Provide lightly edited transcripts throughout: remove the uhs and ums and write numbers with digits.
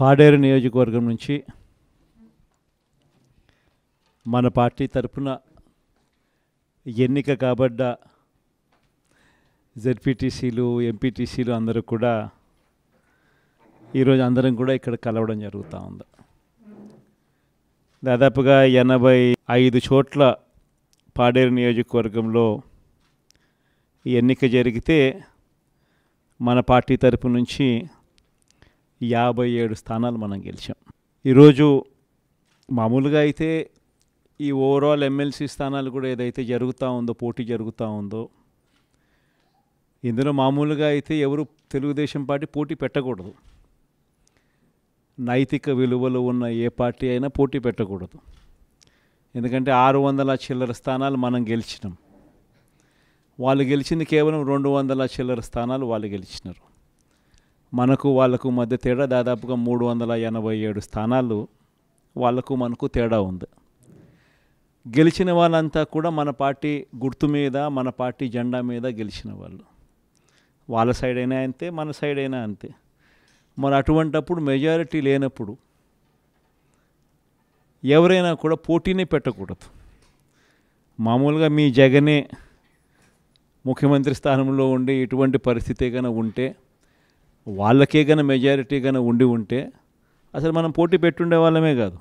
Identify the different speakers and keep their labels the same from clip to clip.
Speaker 1: పాడేరు నియోజకవర్గం నుంచి మన పార్టీ తరపున ఎన్నిక కాబడ్డ జెడ్పీటీసీలు ఎంపీటీసీలు అందరూ కూడా ఈరోజు అందరం కూడా ఇక్కడ కలవడం జరుగుతూ ఉంది. దాదాపుగా 85 చోట్ల పాడేరు నియోజకవర్గంలో ఈ ఎన్నిక జరిగితే మన పార్టీ తరపు నుంచి 57 స్థానాలు మనం గెలిచాం. ఈరోజు మామూలుగా అయితే ఈ ఓవరాల్ ఎమ్మెల్సీ స్థానాలు కూడా ఏదైతే జరుగుతూ ఉందో, పోటీ జరుగుతూ ఉందో, ఇందులో మామూలుగా అయితే ఎవరు తెలుగుదేశం పార్టీ పోటీ పెట్టకూడదు. నైతిక విలువలు ఉన్న ఏ పార్టీ అయినా పోటీ పెట్టకూడదు. ఎందుకంటే 600 చిల్లర స్థానాలు మనం గెలిచినాం. వాళ్ళు గెలిచింది కేవలం 200 చిల్లర స్థానాలు వాళ్ళు గెలిచినారు. మనకు వాళ్ళకు మధ్య తేడా దాదాపుగా 387 స్థానాలు వాళ్ళకు మనకు తేడా ఉంది. గెలిచిన వాళ్ళంతా కూడా మన పార్టీ గుర్తు మీద, మన పార్టీ జెండా మీద గెలిచిన వాళ్ళు. వాళ్ళ సైడ్ అయినా అంతే, మన సైడ్ అయినా అంతే. మరి అటువంటప్పుడు మెజారిటీ లేనప్పుడు ఎవరైనా కూడా పోటీనే పెట్టకూడదు. మామూలుగా మీ జగనే ముఖ్యమంత్రి స్థానంలో ఉండి ఇటువంటి పరిస్థితి కనుక ఉంటే, వాళ్ళకే కనుక మెజారిటీ కనుక ఉంటే అసలు మనం పోటీ పెట్టుండే వాళ్ళమే కాదు.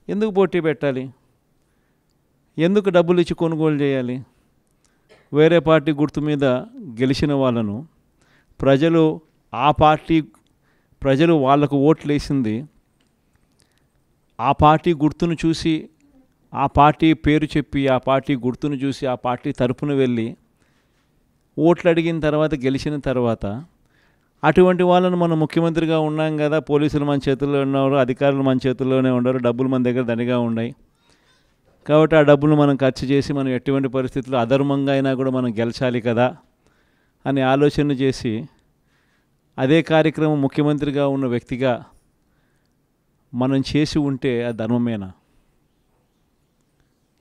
Speaker 1: ఎందుకు పోటీ పెట్టాలి? ఎందుకు డబ్బులు ఇచ్చి కొనుగోలు చేయాలి? వేరే పార్టీ గుర్తు మీద గెలిచిన వాళ్ళను ప్రజలు వాళ్ళకు ఓట్లు వేసింది ఆ పార్టీ గుర్తును చూసి, ఆ పార్టీ పేరు చెప్పి, ఆ పార్టీ గుర్తును చూసి, ఆ పార్టీ తరపున వెళ్ళి ఓట్లు అడిగిన తర్వాత, గెలిచిన తర్వాత అటువంటి వాళ్ళను మనం ముఖ్యమంత్రిగా ఉన్నాం కదా, పోలీసులు మన చేతుల్లో ఉన్నారు, అధికారులు మన చేతుల్లోనే ఉన్నారు, డబ్బులు మన దగ్గర దండిగా ఉన్నాయి కాబట్టి ఆ డబ్బులు మనం ఖర్చు చేసి మనం ఎటువంటి పరిస్థితుల్లో అధర్మంగా అయినా కూడా మనం గెలిచాలి కదా అని ఆలోచన చేసి, అదే కార్యక్రమం ముఖ్యమంత్రిగా ఉన్న వ్యక్తిగా మనం చేసి ఉంటే అది ధర్మమేనా?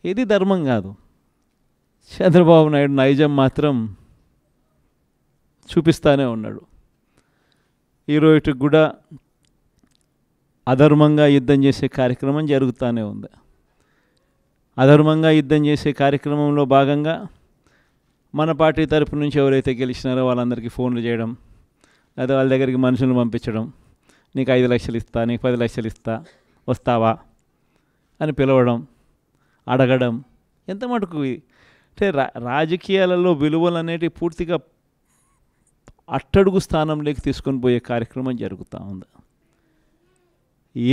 Speaker 1: ఇది ధర్మం కాదు. చంద్రబాబు నాయుడు నైజం మాత్రం చూపిస్తూనే ఉన్నాడు. ఈరోజుకి కూడా అధర్మంగా యుద్ధం చేసే కార్యక్రమం జరుగుతూనే ఉంది. అధర్మంగా యుద్ధం చేసే కార్యక్రమంలో భాగంగా మన పార్టీ తరపు నుంచి ఎవరైతే గెలిచినారో వాళ్ళందరికీ ఫోన్లు చేయడం, లేదా వాళ్ళ దగ్గరికి మనుషులను పంపించడం, నీకు 5 లక్షలు ఇస్తా, నీకు 10 లక్షలు ఇస్తా, వస్తావా అని పిలవడం, అడగడం. ఎంత మటుకు అంటే రాజకీయాలలో విలువలు అనేటివి పూర్తిగా అట్టడుగు స్థానంలోకి తీసుకొని పోయే కార్యక్రమం జరుగుతూ ఉంది.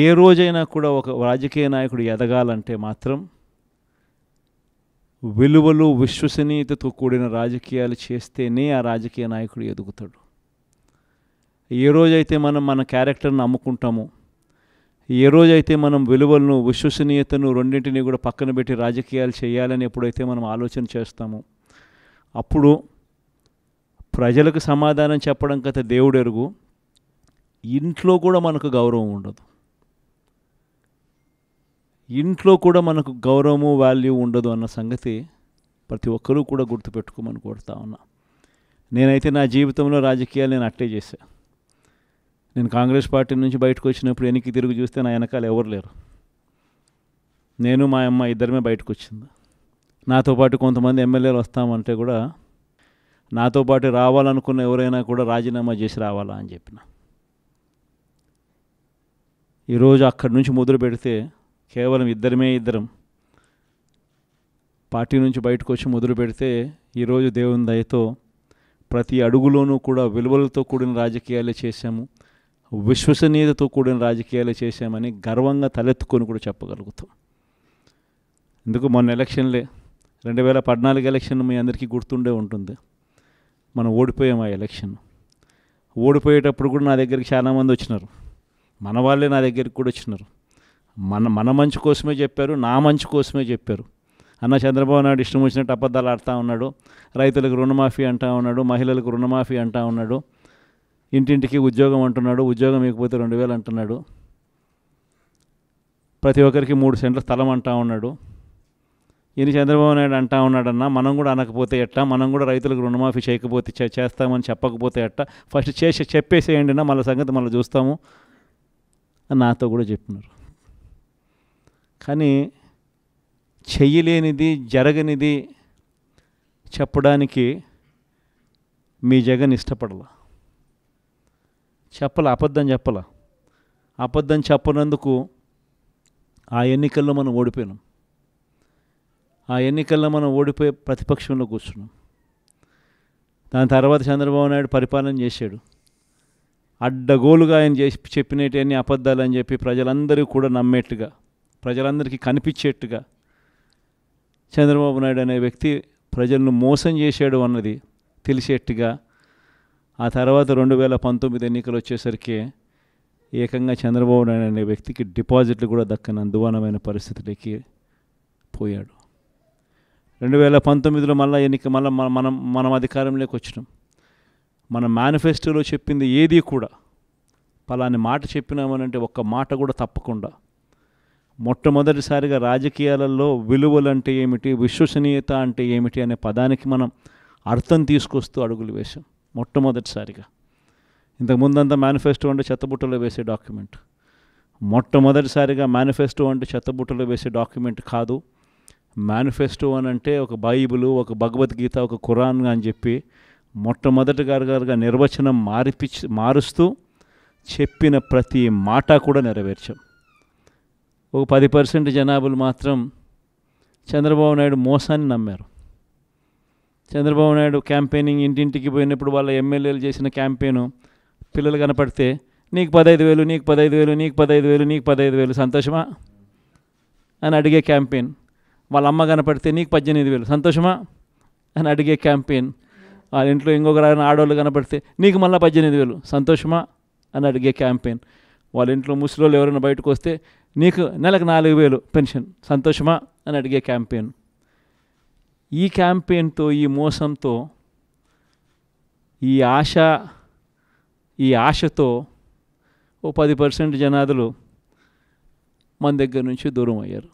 Speaker 1: ఏ రోజైనా కూడా ఒక రాజకీయ నాయకుడు ఎదగాలంటే మాత్రం విలువలు, విశ్వసనీయతతో కూడిన రాజకీయాలు చేస్తేనే ఆ రాజకీయ నాయకుడు ఎదుగుతాడు. ఏ రోజైతే మనం మన క్యారెక్టర్ని అమ్ముకుంటామో, ఏ రోజైతే మనం విలువలను, విశ్వసనీయతను రెండింటినీ కూడా పక్కన పెట్టి రాజకీయాలు చేయాలని ఎప్పుడైతే మనం ఆలోచన చేస్తామో, అప్పుడు ప్రజలకు సమాధానం చెప్పడం కథ దేవుడు ఎరుగు, ఇంట్లో కూడా మనకు గౌరవం ఉండదు. ఇంట్లో కూడా మనకు గౌరవము, వాల్యూ ఉండదు అన్న సంగతి ప్రతి ఒక్కరూ కూడా గుర్తుపెట్టుకోమని కోరుతా ఉన్నా. నేనైతే నా జీవితంలో రాజకీయాలు నేను అట్టే చేశాను. నేను కాంగ్రెస్ పార్టీ నుంచి బయటకు వచ్చినప్పుడు వెనక్కి తిరిగి చూస్తే నా వెనకాల ఎవరు లేరు. నేను, మా అమ్మ ఇద్దరమే బయటకు వచ్చింది. నాతో పాటు కొంతమంది ఎమ్మెల్యేలు వస్తామంటే కూడా నాతో పాటు రావాలనుకున్న ఎవరైనా కూడా రాజీనామా చేసి రావాలా అని చెప్పిన. ఈరోజు అక్కడి నుంచి మొదలు పెడితే కేవలం ఇద్దరం పార్టీ నుంచి బయటకు వచ్చి మొదలు పెడితే ఈరోజు దేవుని దయతో ప్రతి అడుగులోనూ కూడా విలువలతో కూడిన రాజకీయాలే చేశాము, విశ్వసనీయతతో కూడిన రాజకీయాలే చేశామని గర్వంగా తలెత్తుకొని కూడా చెప్పగలుగుతాం. ఎందుకు మొన్న ఎలక్షన్లే 2014 ఎలక్షన్ మీ అందరికీ గుర్తుండే ఉంటుంది. మనం ఓడిపోయాం ఆ ఎలక్షన్. ఓడిపోయేటప్పుడు కూడా నా దగ్గరికి చాలామంది వచ్చినారు. మన వాళ్ళే నా దగ్గరికి కూడా వచ్చినారు. మన మంచి కోసమే చెప్పారు, నా మంచి కోసమే చెప్పారు. అన్న చంద్రబాబు నాయుడు ఇష్టం వచ్చినట్టు అబద్ధాలు ఆడుతూ ఉన్నాడు, రైతులకు రుణమాఫీ అంటూ ఉన్నాడు, మహిళలకు రుణమాఫీ అంటూ ఉన్నాడు, ఇంటింటికి ఉద్యోగం అంటున్నాడు, ఉద్యోగం ఇకపోతే 2000 అంటున్నాడు, ప్రతి ఒక్కరికి 3 సెంట్ల స్థలం అంటూ ఉన్నాడు. ఈయన చంద్రబాబు నాయుడు అంటా ఉన్నాడన్నా, మనం కూడా అనకపోతే ఎట్టా, మనం కూడా రైతులకు రుణమాఫీ చేయకపోతే చేస్తామని చెప్పకపోతే ఎట్టా, ఫస్ట్ చెప్పేసేయండి నా, మళ్ళీ సంగతి మళ్ళీ చూస్తాము అని నాతో కూడా చెప్పినారు. కానీ చెయ్యలేనిది, జరగనిది చెప్పడానికి మీ జగన్ ఇష్టపడలా, అబద్ధం చెప్పలా. అబద్ధం చెప్పనందుకు ఆ ఎన్నికల్లో మనం ఓడిపోయినాం. ఆ ఎన్నికల్లో మనం ఓడిపోయి ప్రతిపక్షంలో కూర్చున్నాం. దాని తర్వాత చంద్రబాబు నాయుడు పరిపాలన చేశాడు. అడ్డగోలుగా ఆయన చెప్పినవన్నీ అబద్ధాలు అని చెప్పి ప్రజలందరూ కూడా నమ్మేట్టుగా, ప్రజలందరికీ కనిపించేట్టుగా చంద్రబాబు నాయుడు అనే వ్యక్తి ప్రజలను మోసం చేశాడు అన్నది తెలిసేట్టుగా ఆ తర్వాత 2019 ఎన్నికలు వచ్చేసరికి ఏకంగా చంద్రబాబు నాయుడు అనే వ్యక్తికి డిపాజిట్లు కూడా దక్కని అందువనమైన పరిస్థితులకి పోయాడు. 2019లో మనం అధికారంలోకి వచ్చినాం. మన మేనిఫెస్టోలో చెప్పింది ఏది కూడా పలాని మాట చెప్పినామనంటే ఒక్క మాట కూడా తప్పకుండా మొట్టమొదటిసారిగా రాజకీయాలలో విలువలంటే ఏమిటి, విశ్వసనీయత అంటే ఏమిటి అనే పదానికి మనం అర్థం తీసుకొస్తూ అడుగులు వేసాం మొట్టమొదటిసారిగా. ఇంతకుముందంతా మేనిఫెస్టో అంటే చెత్తబుట్టలో వేసే డాక్యుమెంట్. మొట్టమొదటిసారిగా మేనిఫెస్టో అంటే చెత్తబుట్టలో వేసే డాక్యుమెంట్ కాదు. మేనిఫెస్టో అని అంటే ఒక బైబిలు, ఒక భగవద్గీత, ఒక ఖురాన్ అని చెప్పి మొట్టమొదటిగా నిర్వచనం మారుస్తూ చెప్పిన ప్రతి మాట కూడా నెరవేర్చాం. ఒక 10% జనాభాలు మాత్రం చంద్రబాబు నాయుడు మోసాన్ని నమ్మారు. చంద్రబాబు నాయుడు క్యాంపెయినింగ్ ఇంటింటికి పోయినప్పుడు వాళ్ళ ఎమ్మెల్యేలు చేసిన క్యాంపెయిన్ పిల్లలు కనపడితే నీకు 15,000, నీకు 15,000, నీకు 15,000, నీకు 15,000 సంతోషమా అని అడిగే క్యాంపెయిన్. వాళ్ళ అమ్మ కనపడితే నీకు 18,000 సంతోషమా అని అడిగే క్యాంపెయిన్. వాళ్ళ ఇంట్లో ఇంకొక ఆడవాళ్ళు కనపడితే నీకు మళ్ళీ 18,000 సంతోషమా అని అడిగే క్యాంపెయిన్. వాళ్ళ ఇంట్లో ముసలోళ్ళు ఎవరైనా బయటకు వస్తే నీకు నెలకు 4,000 పెన్షన్ సంతోషమా అని అడిగే క్యాంపెయిన్. ఈ క్యాంపెయిన్తో, ఈ మోసంతో, ఈ ఆశతో ఓ 10% జనాదులు మన దగ్గర నుంచి దూరం అయ్యారు.